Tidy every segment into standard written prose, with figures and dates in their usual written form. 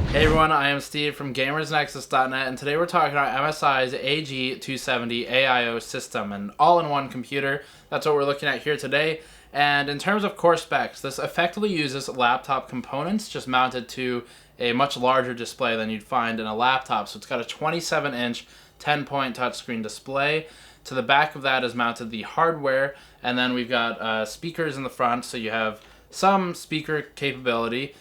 Hey everyone, I am Steve from GamersNexus.net, and today we're talking about MSI's AG270 AIO system, an all-in-one computer. That's what we're looking at here today. And in terms of core specs, this effectively uses laptop components just mounted to a much larger display than you'd find in a laptop. So it's got a 27-inch 10-point touchscreen display. To the back of that is mounted the hardware, and then we've got speakers in the front, so you have some speaker capability.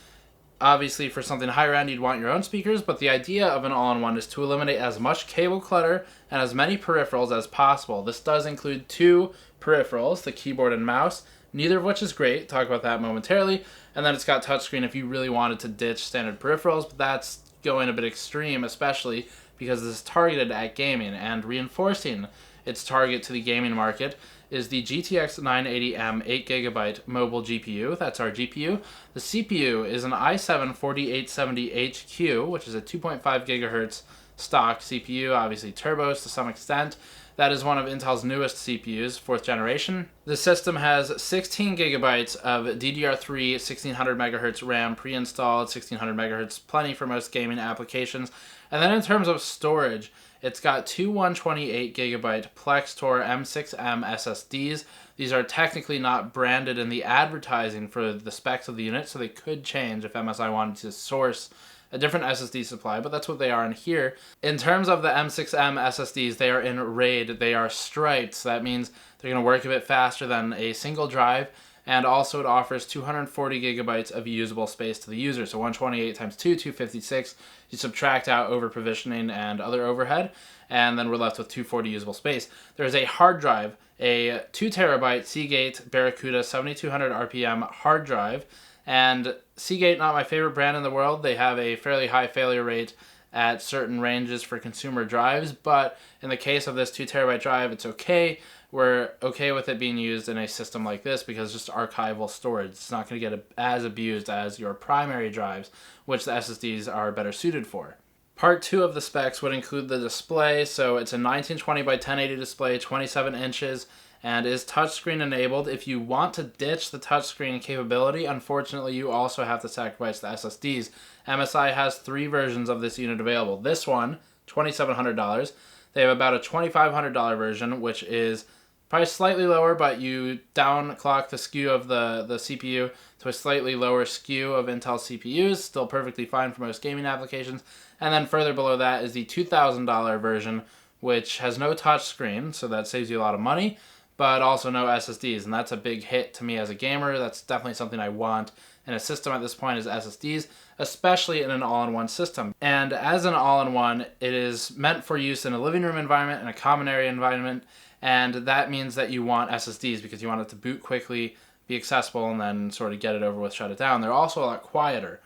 Obviously, for something higher end, you'd want your own speakers, but the idea of an all-in-one is to eliminate as much cable clutter and as many peripherals as possible. This does include two peripherals, the keyboard and mouse, neither of which is great. Talk about that momentarily. And then it's got touchscreen if you really wanted to ditch standard peripherals, but that's going a bit extreme, especially because this is targeted at gaming, and reinforcing its target to the gaming market is the GTX 980M 8GB mobile GPU. That's our GPU. The CPU is an i7-4870HQ, which is a 2.5 gigahertz stock CPU, obviously turbos to some extent. That is one of Intel's newest CPUs, 4th generation. The system has 16 gigabytes of DDR3 1600 megahertz RAM pre-installed, 1600 megahertz, plenty for most gaming applications. And then in terms of storage, it's got two 128 gigabyte Plextor M6M SSDs. These are technically not branded in the advertising for the specs of the unit, so they could change if MSI wanted to source a different SSD supply, but that's what they are in here. In terms of the M6M SSDs, they are in RAID. They are striped, so that means they're going to work a bit faster than a single drive, and also it offers 240 gigabytes of usable space to the user. So 128 times 2, 256. You subtract out over provisioning and other overhead, and then we're left with 240 usable space. There's a hard drive, a 2 terabyte Seagate Barracuda 7200 RPM hard drive, and Seagate, not my favorite brand in the world. They have a fairly high failure rate at certain ranges for consumer drives, but in the case of this 2 terabyte drive, it's okay. We're okay with it being used in a system like this because it's just archival storage. It's not going to get as abused as your primary drives, which the SSDs are better suited for. Part 2 of the specs would include the display, so it's a 1920 by 1080 display, 27 inches, and is touchscreen enabled. If you want to ditch the touchscreen capability, unfortunately you also have to sacrifice the SSDs. MSI has 3 versions of this unit available. This one, $2,700. They have about a $2,500 version, which is probably slightly lower, but you downclock the SKU of the CPU to a slightly lower SKU of Intel CPUs, still perfectly fine for most gaming applications. And then further below that is the $2,000 version, which has no touchscreen, so that saves you a lot of money, but also no SSDs, and that's a big hit to me as a gamer. That's definitely something I want in a system at this point, is SSDs, especially in an all-in-one system. And as an all-in-one, it is meant for use in a living room environment and a common area environment, and that means that you want SSDs because you want it to boot quickly, be accessible, and then sort of get it over with, shut it down. They're also a lot quieter.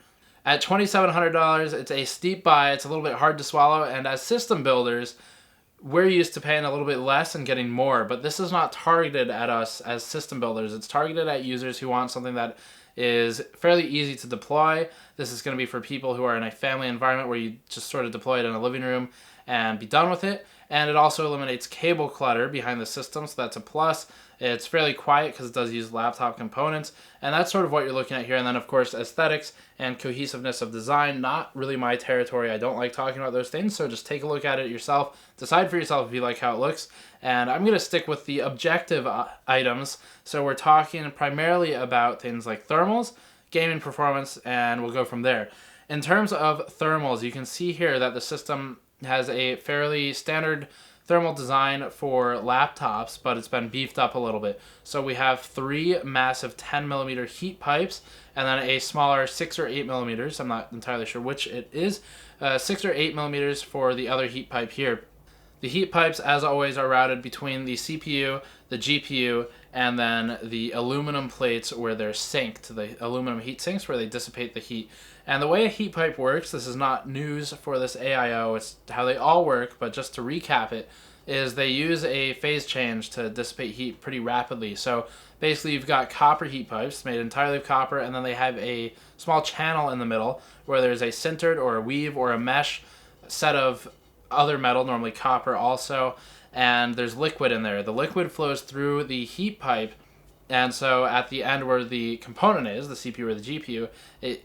At $2,700, it's a steep buy. It's a little bit hard to swallow, and as system builders, we're used to paying a little bit less and getting more, but this is not targeted at us as system builders. It's targeted at users who want something that is fairly easy to deploy. This is going to be for people who are in a family environment where you just sort of deploy it in a living room and be done with it. And it also eliminates cable clutter behind the system, so that's a plus. It's fairly quiet because it does use laptop components, and that's sort of what you're looking at here. And then, of course, aesthetics and cohesiveness of design, not really my territory. I don't like talking about those things, so just take a look at it yourself. Decide for yourself if you like how it looks. And I'm going to stick with the objective items. So we're talking primarily about things like thermals, gaming performance, and we'll go from there. In terms of thermals, you can see here that the system has a fairly standard thermal design for laptops, but it's been beefed up a little bit. So we have 3 massive 10 millimeter heat pipes, and then a smaller 6 or 8 millimeters. I'm not entirely sure which it is. 6 or 8 millimeters for the other heat pipe here. The heat pipes, as always, are routed between the CPU, the GPU, and then the aluminum plates where they're synced, the aluminum heat sinks where they dissipate the heat. And the way a heat pipe works, this is not news for this AIO, it's how they all work, but just to recap it, is they use a phase change to dissipate heat pretty rapidly. So basically you've got copper heat pipes made entirely of copper, and then they have a small channel in the middle where there's a sintered or a weave or a mesh set of other metal, normally copper also, and there's liquid in there. The liquid flows through the heat pipe, and so at the end where the component is, the CPU or the GPU,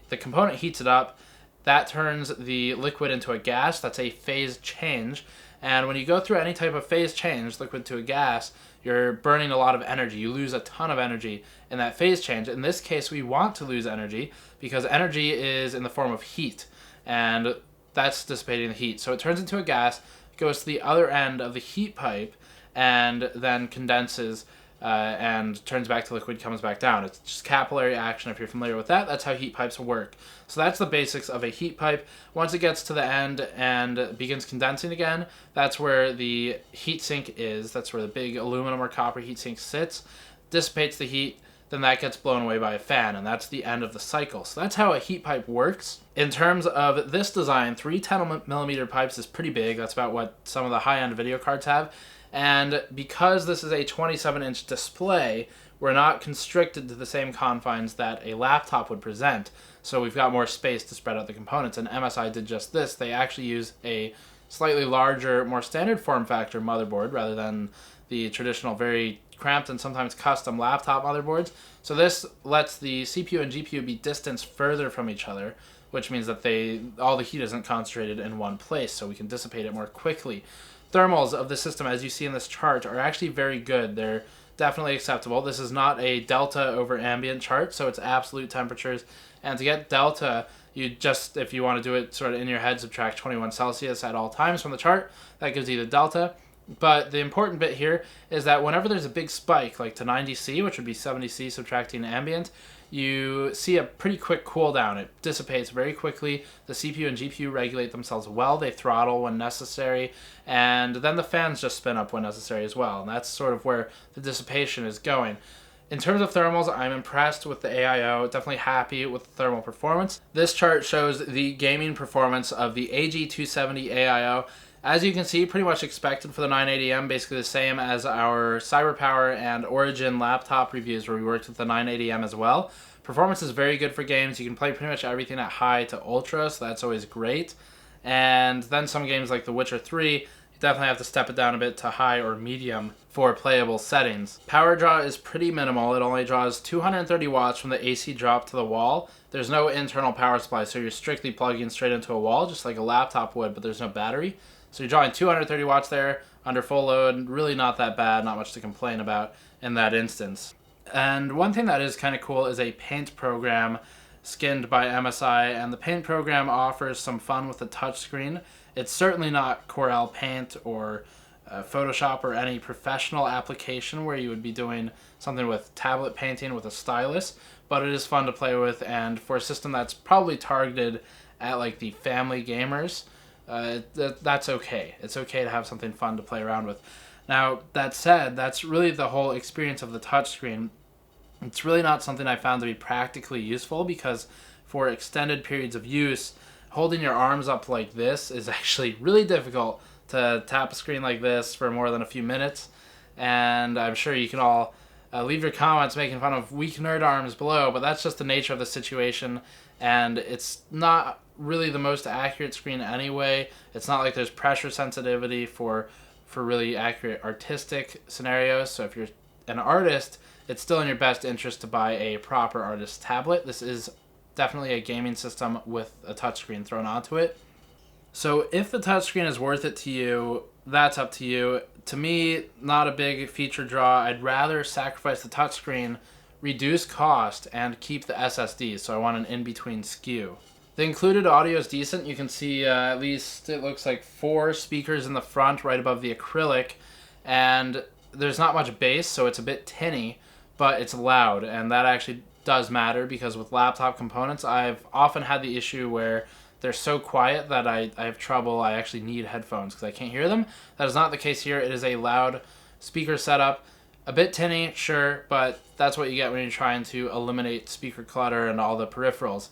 the component heats it up, That turns the liquid into a gas. That's a phase change. And when you go through any type of phase change, liquid to a gas, you're burning a lot of energy. You lose a ton of energy in that phase change. In this case, we want to lose energy because energy is in the form of heat, and that's dissipating the heat. So it turns into a gas, goes to the other end of the heat pipe, and then condenses and turns back to liquid, comes back down. It's just capillary action. If you're familiar with that, that's how heat pipes work. So that's the basics of a heat pipe. Once it gets to the end and begins condensing again, that's where the heat sink is. That's where the big aluminum or copper heat sink sits, dissipates the heat, then that gets blown away by a fan, and that's the end of the cycle. So that's how a heat pipe works. In terms of this design, 3 10mm pipes is pretty big. That's about what some of the high-end video cards have. And because this is a 27-inch display, we're not constricted to the same confines that a laptop would present. So we've got more space to spread out the components, and MSI did just this. They actually use a slightly larger, more standard form factor motherboard rather than the traditional very cramped and sometimes custom laptop motherboards. So this lets the CPU and GPU be distanced further from each other, which means that all the heat isn't concentrated in one place, so we can dissipate it more quickly. Thermals of the system, as you see in this chart, are actually very good. They're definitely acceptable. This is not a delta over ambient chart, so it's absolute temperatures. And to get delta, you just, if you want to do it sort of in your head, subtract 21 Celsius at all times from the chart. That gives you the delta. But the important bit here is that whenever there's a big spike, like to 90C, which would be 70C subtracting ambient, you see a pretty quick cooldown. It dissipates very quickly. The CPU and GPU regulate themselves well. They throttle when necessary, and then the fans just spin up when necessary as well. And that's sort of where the dissipation is going. In terms of thermals, I'm impressed with the AIO, definitely happy with the thermal performance. This chart shows the gaming performance of the AG270 AIO. As you can see, pretty much expected for the 980M, basically the same as our CyberPower and Origin laptop reviews where we worked with the 980M as well. Performance is very good for games. You can play pretty much everything at high to ultra, so that's always great. And then some games like The Witcher 3, you definitely have to step it down a bit to high or medium for playable settings. Power draw is pretty minimal. It only draws 230 watts from the AC drop to the wall. There's no internal power supply, so you're strictly plugging straight into a wall, just like a laptop would, but there's no battery. So you're drawing 230 watts there under full load. Really not that bad, not much to complain about in that instance. And one thing that is kind of cool is a paint program skinned by MSI, and the paint program offers some fun with the touchscreen. It's certainly not Corel Paint or Photoshop or any professional application where you would be doing something with tablet painting with a stylus, but it is fun to play with, and for a system that's probably targeted at like the family gamers, that's okay. It's okay to have something fun to play around with. Now, that said, that's really the whole experience of the touchscreen. It's really not something I found to be practically useful because for extended periods of use, holding your arms up like this is actually really difficult to tap a screen like this for more than a few minutes. And I'm sure you can all leave your comments making fun of weak nerd arms below, but that's just the nature of the situation, and it's not really the most accurate screen anyway. It's not like there's pressure sensitivity for really accurate artistic scenarios. So if you're an artist, it's still in your best interest to buy a proper artist tablet. This is definitely a gaming system with a touchscreen thrown onto it. So if the touchscreen is worth it to you, that's up to you. To me, not a big feature draw. I'd rather sacrifice the touchscreen, reduce cost, and keep the SSD. So I want an in-between SKU. The included audio is decent. You can see at least it looks like 4 speakers in the front right above the acrylic, and there's not much bass, so it's a bit tinny, but it's loud, and that actually does matter because with laptop components, I've often had the issue where they're so quiet that I have trouble. I actually need headphones because I can't hear them. That is not the case here. It is a loud speaker setup. A bit tinny, sure, but that's what you get when you're trying to eliminate speaker clutter and all the peripherals.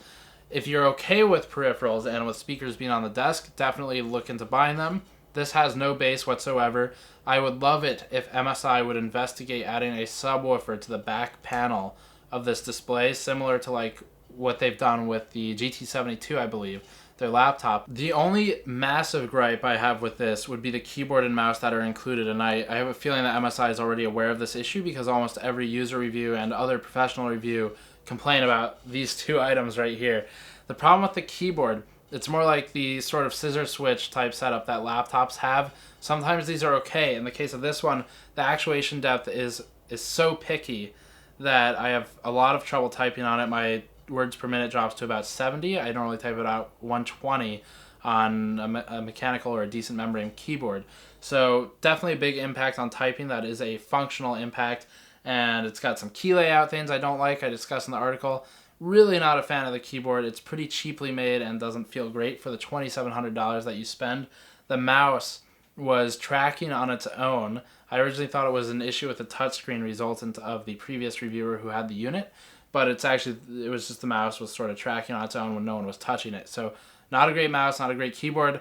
If you're okay with peripherals and with speakers being on the desk, definitely look into buying them. This has no bass whatsoever. I would love it if MSI would investigate adding a subwoofer to the back panel of this display, similar to like what they've done with the GT72, I believe, their laptop. The only massive gripe I have with this would be the keyboard and mouse that are included, and I have a feeling that MSI is already aware of this issue because almost every user review and other professional review complain about these 2 items right here. The problem with the keyboard, It's more like the sort of scissor switch type setup that laptops have. Sometimes these are okay. In the case of this one, the actuation depth is so picky that I have a lot of trouble typing on it. My words per minute drops to about 70. I normally type it out 120 on a mechanical or a decent membrane keyboard. So definitely a big impact on typing. That is a functional impact, and it's got some key layout things I don't like. I discussed in the article. Really not a fan of the keyboard. It's pretty cheaply made and doesn't feel great for the $2,700 that you spend. The mouse was tracking on its own. I originally thought it was an issue with the touchscreen resultant of the previous reviewer who had the unit, but it was just the mouse was sort of tracking on its own when no one was touching it. So not a great mouse, not a great keyboard.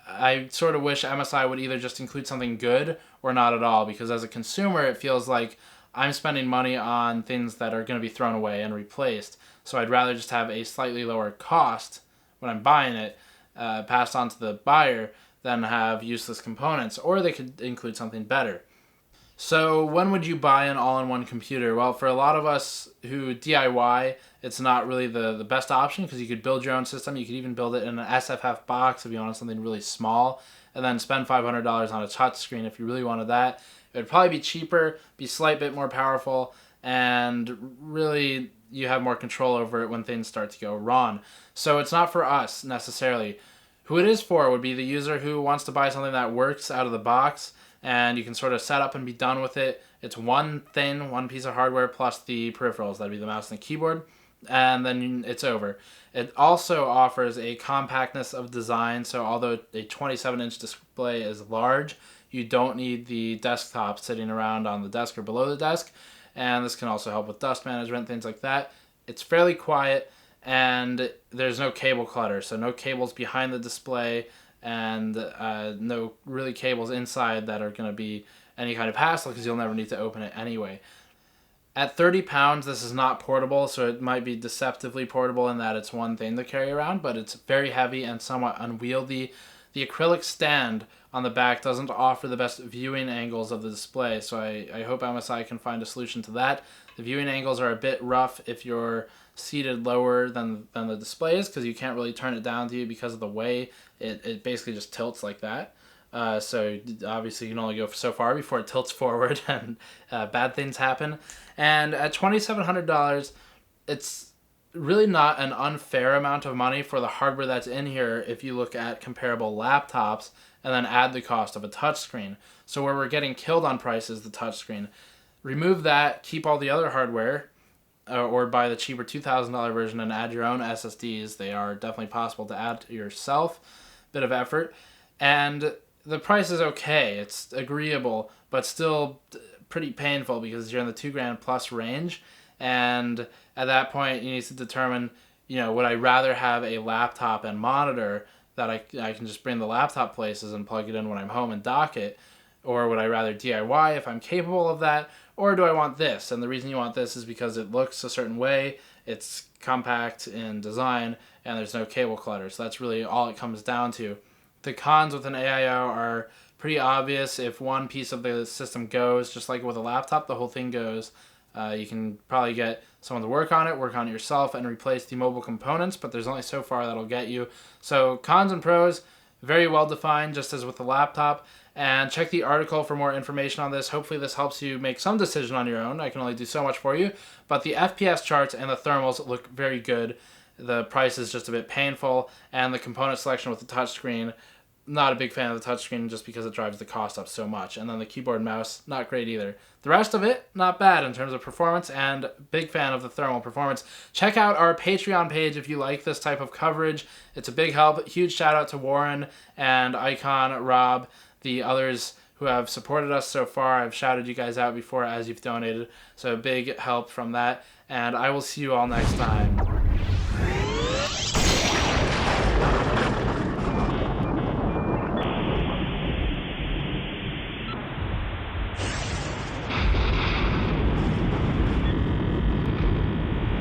I sort of wish MSI would either just include something good or not at all, because as a consumer it feels like I'm spending money on things that are going to be thrown away and replaced. So I'd rather just have a slightly lower cost when I'm buying it passed on to the buyer than have useless components, or they could include something better. So when would you buy an all-in-one computer? Well, for a lot of us who DIY, it's not really the best option, because you could build your own system. You could even build it in an SFF box if you wanted something really small, and then spend $500 on a touchscreen if you really wanted that. It would probably be cheaper, be a slight bit more powerful, and really you have more control over it when things start to go wrong. So it's not for us necessarily. Who it is for would be the user who wants to buy something that works out of the box, and you can sort of set up and be done with it. It's one piece of hardware plus the peripherals. That'd be the mouse and the keyboard, and then it's over. It also offers a compactness of design, so although a 27-inch display is large, you don't need the desktop sitting around on the desk or below the desk, and this can also help with dust management, things like that. It's fairly quiet, and there's no cable clutter, so no cables behind the display, and no really cables inside that are going to be any kind of hassle, because you'll never need to open it anyway. At 30 pounds, this is not portable, so it might be deceptively portable in that it's one thing to carry around, but it's very heavy and somewhat unwieldy. The acrylic stand on the back doesn't offer the best viewing angles of the display, so I hope MSI can find a solution to that. The viewing angles are a bit rough if you're seated lower than the display is, because you can't really turn it down to you because of the way it basically just tilts like that. So obviously you can only go so far before it tilts forward and bad things happen. And at $2,700, it's really not an unfair amount of money for the hardware that's in here if you look at comparable laptops and then add the cost of a touchscreen. So where we're getting killed on price is the touchscreen. Remove that, keep all the other hardware, or buy the cheaper $2,000 version and add your own SSDs. They are definitely possible to add yourself. Bit of effort. And the price is okay. It's agreeable, but still pretty painful because you're in the $2,000 plus range. And at that point, you need to determine, would I rather have a laptop and monitor that I can just bring the laptop places and plug it in when I'm home and dock it? Or would I rather DIY if I'm capable of that? Or do I want this? And the reason you want this is because it looks a certain way, it's compact in design, and there's no cable clutter. So that's really all it comes down to. The cons with an AIO are pretty obvious. If one piece of the system goes, just like with a laptop, the whole thing goes. You can probably get someone to work on it yourself, and replace the mobile components, but there's only so far that'll get you. So cons and pros, very well defined, just as with the laptop. And check the article for more information on this. Hopefully this helps you make some decision on your own. I can only do so much for you. But the FPS charts and the thermals look very good. The price is just a bit painful. And the component selection with the touchscreen, not a big fan of the touchscreen just because it drives the cost up so much. And then the keyboard and mouse, not great either. The rest of it, not bad in terms of performance, and big fan of the thermal performance. Check out our Patreon page if you like this type of coverage. It's a big help. Huge shout out to Warren and Icon, Rob, the others who have supported us so far. I've shouted you guys out before as you've donated, so big help from that. And I will see you all next time.